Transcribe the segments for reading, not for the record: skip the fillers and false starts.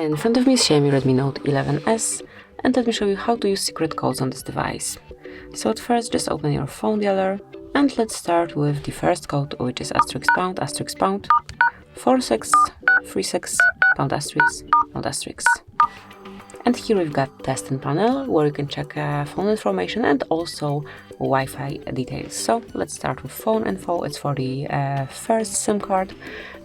In front of me is Xiaomi Redmi Note 11S, and let me show you how to use secret codes on this device. So at first, just open your phone dialer, and let's start with the first code, which is *##, 4636 ###. And here we've got test and panel, where you can check phone information and also Wi-Fi details. So let's start with phone info. It's for the first SIM card,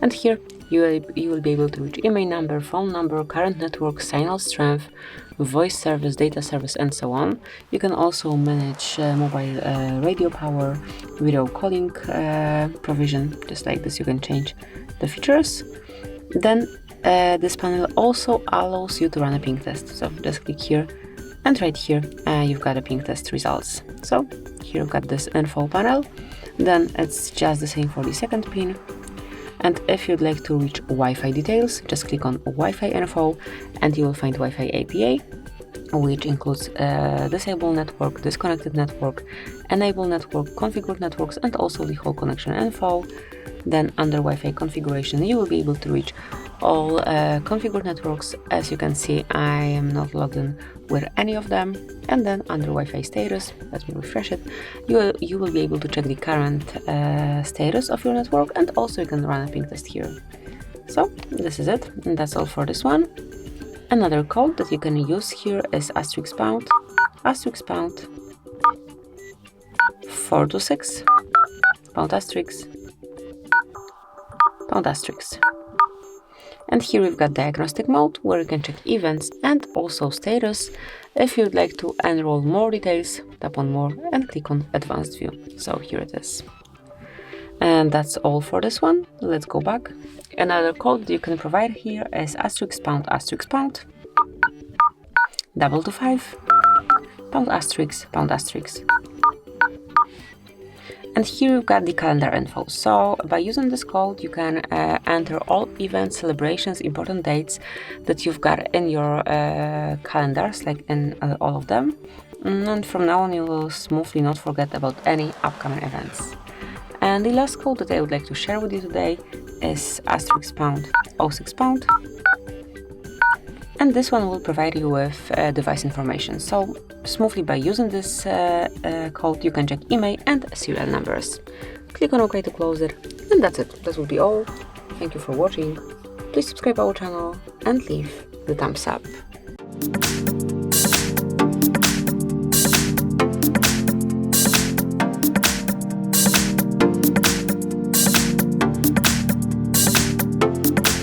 and here you will be able to reach email number, phone number, current network, signal strength, voice service, data service, and so on. You can also manage mobile radio power, video calling provision. Just like this, you can change the features. Then this panel also allows you to run a ping test. So just click here, and right here you've got a ping test results. So here you've got this info panel. Then it's just the same for the second pin. And if you'd like to reach Wi-Fi details, just click on Wi-Fi Info, and you will find Wi-Fi APA, which includes disable network, disconnected network, enable network, configured networks, and also the whole connection info. Then under Wi-Fi configuration, you will be able to reach all configured networks. As you can see, I am not logged in with any of them. And then under Wi-Fi status, let me refresh it, you will be able to check the current status of your network, and also you can run a ping test here. So this is it, and that's all for this one. Another code that you can use here is *##, 426 ***. And here we've got Diagnostic Mode, where you can check events and also status. If you'd like to enroll more details, tap on More and click on Advanced View. So here it is. And that's all for this one. Let's go back. Another code you can provide here is ***, 225 ***. And here you've got the calendar info. So by using this code, you can enter all events, celebrations, important dates that you've got in your calendars, like in all of them. And from now on, you will smoothly not forget about any upcoming events. And the last code that I would like to share with you today is *#06#. And this one will provide you with device information. So smoothly by using this code, you can check email and serial numbers. Click on OK to close it, and that's it. That will be all. Thank you for watching. Please subscribe our channel and leave the thumbs up.